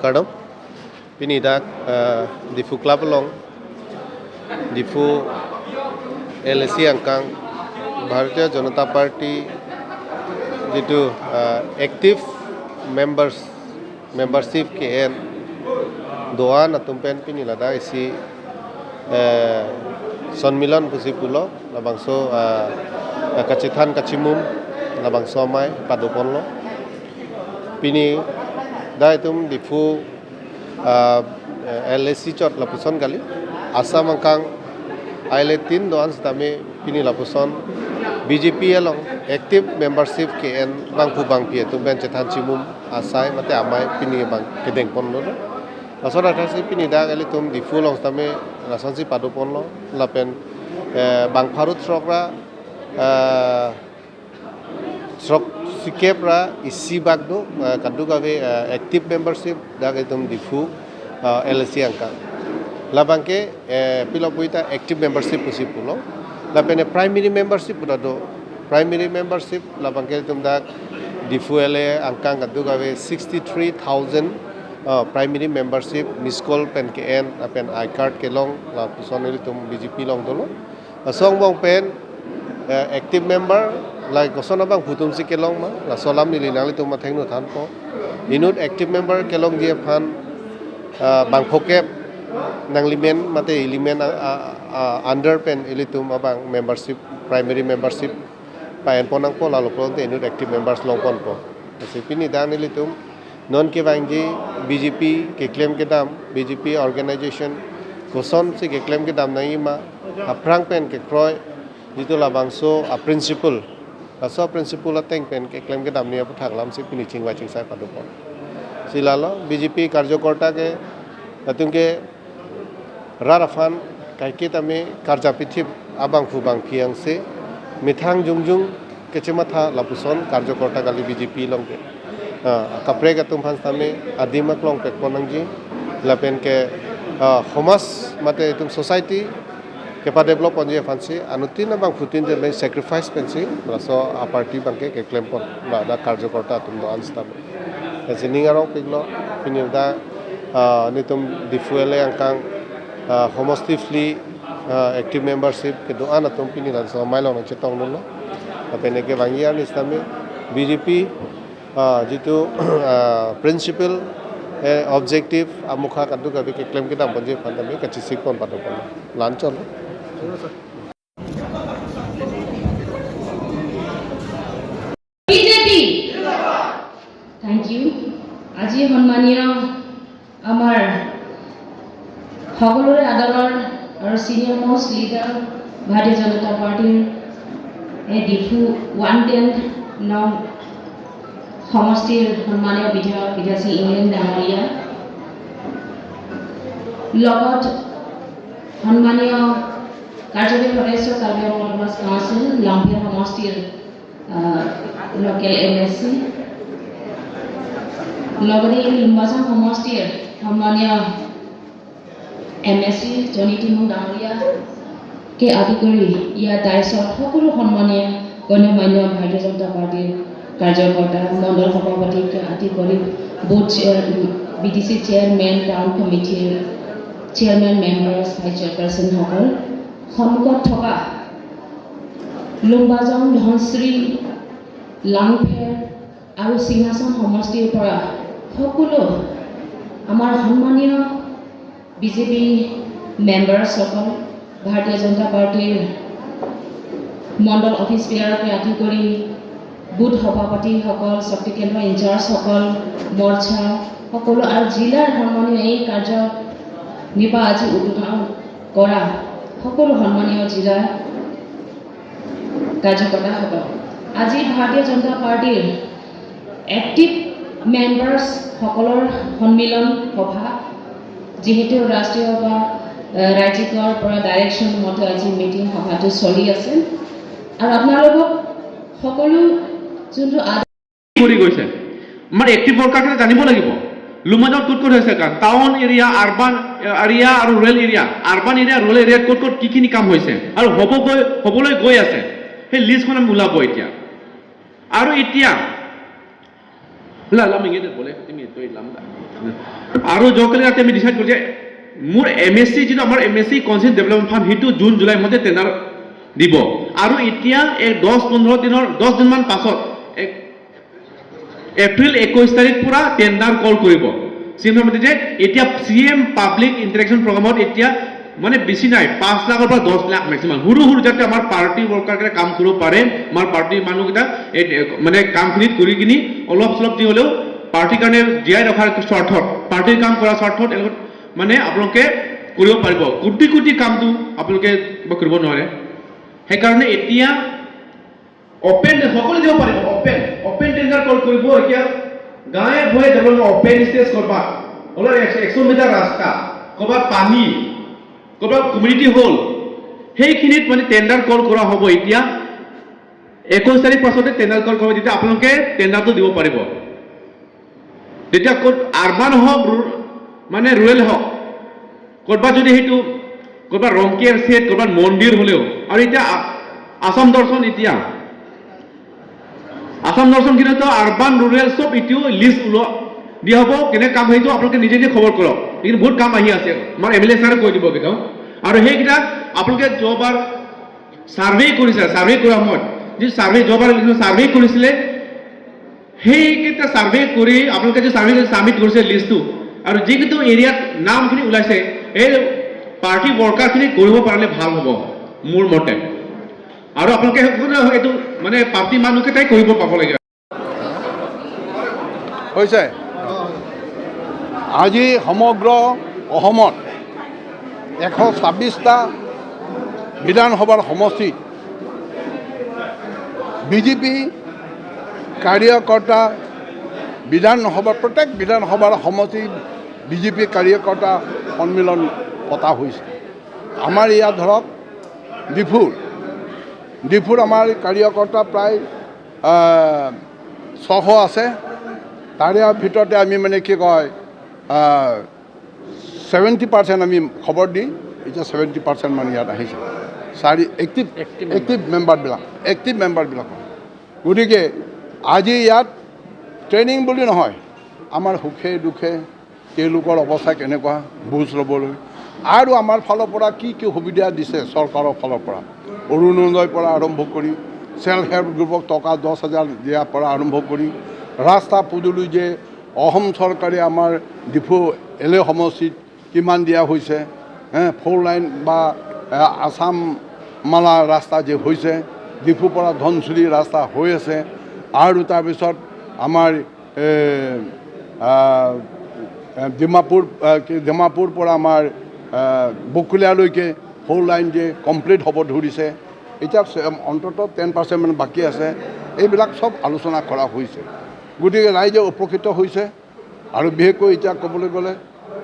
Kadam pinidak difu club long difu LSC angkang Bharatiya Janata Party jitu active membership ke en doan atumpen pinilada isi sonmilan pusipulo labangso kacithan kacimum labangso mai paduponlo pini dai tum difu LSC chot lapuson kali asam angkang aile 3 doan stame pini lapuson BJP along active membership ke en bang pu bang pie tum ben cethan chimum asai mate amai pini bang kedeng ponlo asora thasi pini da kali tum difu long stame rasansi paduponlo lapen bang pharut srokra srok sikepra isi bagdo kaddu gawe active membership da itum difu LSC angka labangke pilopuita active membership pusipulo lapene primary membership budado primary membership labangke itum da difu ele angka kaddu gawe 63000 primary membership miss call pen KN apen I card kelong la pusoneli tum BJP long dolo asong bong pen active member like gosona bang putum si kelong ma la solam ni linali tum ma thengno than po inut active member kelong je phan bang phokep nang limen mate element under pen elitum abang membership primary membership pa en ponang po la lo te inut active members long pon po sipini dan elitum non ke bangji BJP ke claim ke dam BJP organization goson si ke claim ke dam nai ma aprang pen ke kroy jitu la bangso a principle so principle ateng pen ke claim ke dam nia pathak lam si pini chingwa chingsai padupon silalo BJP karjokorta ke atungke rarafan kaike tame karja pithip abang phubang phiang se mithang jungjung kechematha lapuson karjokorta kali BJP longke kapre ka tum phans tame adimak long pek ponangji lapen ke homas mate tum society kepa develop onje fansi anutin bang putin je sacrifice pensi raso a party bangke ke claim pon da karjokorta tum do anstam ejining arong piglo pinilda nitum difuele angkang homostifly active membership ke do anatum pinila so mailo na chetong lo apene ke bangiar nistame BJP jitu principle objective amukha kaddu gabe ke claim ke dam bonje phandame ke chisik pon padopon lanchol BJP thank you আজি সম্মানীয় আমাৰ সকলোৰে আদৰৰ আৰু senior most leader ভাৰতীয় জনতা পাৰ্টিৰ এই ডিফু 110 নং সমষ্টিৰ সম্মানীয় বিধায়ক বিধায়ী ইংলেণ্ড ডাঙৰীয়া লগত সম্মানীয় কাৰ্যবাহী সদস্য কাৰ্বি অটোনমাছ কাউন্সিল লাম্পিয়া সমষ্টিৰ লোকেল LSC লগতে এই লিম্বাচন সমষ্টিৰ সম্মানীয় MSC জনিতি মুং ডাঙৰীয়া কে আদি কৰি ইয়াৰ দায়িত্বত সকলো সন্মানীয় গণ্যমান্য ভাৰতীয় জনতা পাৰ্টিৰ কাৰ্যকৰ্তা মণ্ডল সভাপতিকে আদি কৰি বুথ BDC চেয়াৰমেন টাউন কমিটিৰ চেয়াৰমেন মেম্বাৰ্ছ ভাইচ চেয়াৰপাৰ্চন সকল সন্মুখত থকা লুম্বাজং ধনশ্ৰী লাংফেৰ আৰু সিংহাসন সমষ্টিৰ পৰা সকলো আমাৰ সন্মানীয় BJP মেম্বাৰ্ছ সকল ভাৰতীয় জনতা পাৰ্টিৰ মণ্ডল অফিচ বেয়াৰকে আদি কৰি বুথ সভাপতিসকল শক্তি কেন্দ্ৰ ইনচাৰ্জসকল মৰ্চা সকলো আৰু জিলাৰ সন্মানীয় এই কাৰ্য নিৰ্বাহ আজি উদ্বোধন কৰা সকলো সন্মানীয় জিলাৰ কাৰ্যকৰ্তাসকল আজি ভাৰতীয় জনতা পাৰ্টিৰ এক্টিভ মেম্বাৰ্ছ সকলৰ সন্মিলন সভা যেহেতু ৰাষ্ট্ৰীয় বা ৰাজ্যিকৰ পৰা ডাইৰেকশ্যন মতে আজি মিটিং সভাটো চলি আছে আৰু আপোনালোকক সকলো যোনটো কৰি গৈছে আমাৰ এক্টিভ ওয়াৰ্কাৰকে জানিব লাগিব লুমাজৰ ক'ত ক'ত হৈছে কাম টাউন এৰিয়া আৰবান এৰিয়া আৰু rural area urban area rural area ক'ত ক'ত কি কাম হৈছে আৰু হ'বলৈ গৈ আছে সেই লিষ্টখন আমি ওলাব এতিয়া আৰু এতিয়া লামিঙে বলে তুমি তো ইলাম আৰু জকালি ৰাতি আমি ডিসাইড কৰিছে মোৰ এমএসসি যেটো আমাৰ এমএসসি কনসেপ্ট ডেভেলপমেন্ট ফান্ড হিটো জুন জুলাই মধ্যে টেন্ডাৰ দিব আৰু এতিয়া 10-15 দিনৰ 10 দিন মান পাছত এপ্ৰিল 21 তাৰিখ পুৰা টেন্ডাৰ কল কৰিব সিমতে যে এতিয়া সিএম পাব্লিক ইন্টাৰেকশন প্ৰগ্ৰামত এতিয়া মানে বেছি নাই 5 লাখৰ পৰা 10 লাখ ম্যাক্সিমাম হুৰু যাতে আমাৰ পাৰ্টি ওয়াৰ্কাৰকে কাম কৰিব পাৰে আমাৰ পাৰ্টি মানুহকেইটা মানে কামখিনিত কৰি কিনি অলপ সলপ দি হলেও পাৰ্টি কাৰণে জীয়াই ৰখাৰ স্বাৰ্থত পাৰ্টিৰ কাম কৰা স্বাৰ্থত মানে আপোনালোকে কৰিব পাৰিব কোটি কোটি কামটো আপোনালোকে কৰিব নোৱাৰে সেইকাৰণে এতিয়া ওপেন সকলো দিব পাৰিব ওপেন টেন্ডাৰ কল কৰিব এতিয়া গাঁৱে ভয়ে ডেভেলপমেন্ট ওপেন স্টেজ কৰবা অলপ 100 মিটাৰ ৰাস্তা কৰবা পানী কৰবা কমিউনিটি হল সেইখিনিত মানে টেন্ডাৰ কল কৰা হ'ব এতিয়া 21 তাৰিখ পাছতে টেন্ডাৰ কল কৰিব তেতিয়া আপোনালোকে টেন্ডাৰটো দিব পাৰিব তেতিয়া কোট আৰবান হওক মানে ৰুৰেল হওক কৰবা যদি হেতু কৰবা ৰংকেৰ সেট কৰবা মন্দিৰ হলেও আৰু এতিয়া আসাম দৰ্শন এতিয়া আসাম দৰ্শন কিন্তু আৰবান ৰুৰেল সব ইটিও লিষ্ট উলো দিয়া হ'ব কেনে কাম হইতো আপোনালোকে নিজে নিজে খবৰ কৰক কিন্তু বহুত কাম আহি আছে আমাৰ এমএলএ ছাৰে কৈ দিব বেগাও আৰু সেইকিটা আপোনালোকে জবাৰ সাৰ্ভে কৰিছে সাৰ্ভে কৰা সময়ত যে সাৰ্ভে জবাৰ সাৰ্ভে কৰিছিলে সেইকিটা সাৰ্ভে কৰি আপোনালোকে যে সাৰ্ভে সাবমিট কৰিছে লিষ্টটো আৰু যিকিটো এৰিয়াত নামখিনি ওলাইছে এই পাৰ্টি ওয়াৰ্কাৰখিনি কৰিব পাৰিলে ভাল হ'ব মোৰ মতে আৰু আপোনালোকে এইটো মানে পাৰ্টি মানুহকেইটাই কৰিব পাব লাগে হৈছে আজি সমগ্ৰ অসমত 126টা বিধানসভাৰ সমষ্টিত বিজেপি কাৰ্যকৰ্তা প্ৰত্যেক বিধানসভাৰ সমষ্টি বিজেপি কাৰ্যকৰ্তা সন্মিলন পতা হৈছে আমাৰ ইয়াত ধৰক ডিফুৰ আমাৰ কাৰ্যকৰ্তা প্ৰায় 600 আছে তাৰে ভিতৰতে আমি মানে কি কয় 70% আমি খবৰ দি এতিয়া 70% মানে ইয়াত আহিছে এক্টিভ মেম্বাৰবিলাক গতিকে আজি ইয়াত ট্ৰেইনিং বুলি নহয় আমাৰ সুখে দুখে তেওঁলোকৰ অৱস্থা কেনেকুৱা বুজ ল'বলৈ আৰু আমাৰ ফালৰ পৰা কি সুবিধা দিছে চৰকাৰৰ ফালৰ পৰা অৰুণোদয়ৰ পৰা আৰম্ভ কৰি সেল্ফ হেল্প গ্ৰুপক টকা 10,000 দিয়াৰ পৰা আৰম্ভ কৰি ৰাস্তা পদূলি যে অসম চৰকাৰে আমাৰ ডিফু এলে সমষ্টিত কিমান দিয়া হৈছে 4 লাইন বা আসাম মালা ৰাস্তা যে হৈছে ডিফুৰ পৰা ধনচুৰি ৰাস্তা হৈ আছে আৰু তাৰপিছত আমাৰ ডিমাপুৰ পৰা আমাৰ বকুলীয়ালৈকে 4 লাইন যে কমপ্লিট হ'ব ধৰিছে এতিয়া অন্ততঃ 10% মানে বাকী আছে এইবিলাক চব আলোচনা কৰা হৈছে গতিকে ৰাইজে উপকৃত হৈছে আৰু বিশেষকৈ এতিয়া ক'বলৈ গ'লে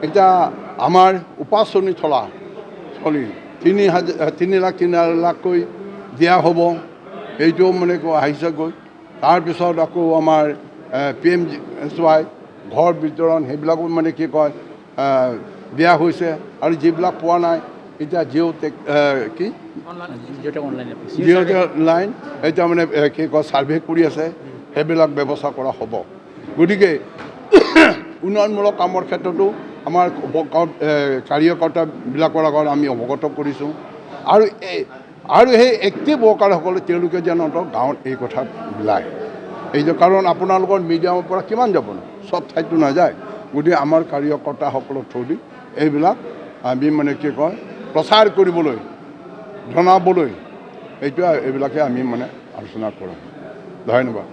এতিয়া আমাৰ উপাচনি চলি 3 লাখকৈ দিয়া হ'ব এইটো মানে আহিছে গৈ তাৰপিছত আকৌ আমাৰ PMGY ঘৰ বিতৰণ সেইবিলাকো মানে কি কয় দিয়া হৈছে আৰু যিবিলাক পোৱা নাই এতিয়া জিঅ' লাইন এতিয়া মানে কি কয় ছাৰ্ভে কৰি আছে সেইবিলাক ব্যৱস্থা কৰা হ'ব গতিকে উন্নয়নমূলক কামৰ ক্ষেত্ৰতো আমাৰ কাৰ্যকৰ্তাবিলাকৰ আগত আমি অৱগত কৰিছোঁ আৰু সেই এক্টিভ ৱৰ্কাৰসকলে তেওঁলোকে যেন গাঁৱত এই কথা বিলায় এই যে কাৰণ আপোনালোকৰ মিডিয়ামৰ পৰা কিমান যাব চব ঠাইতো নাযায় গতিকে আমাৰ কাৰ্যকৰ্তাসকলৰ থ্ৰুদি এইবিলাক আমি মানে কি কয় প্ৰচাৰ কৰিবলৈ জনাবলৈ এইবিলাকে আমি মানে আলোচনা কৰোঁ ধন্যবাদ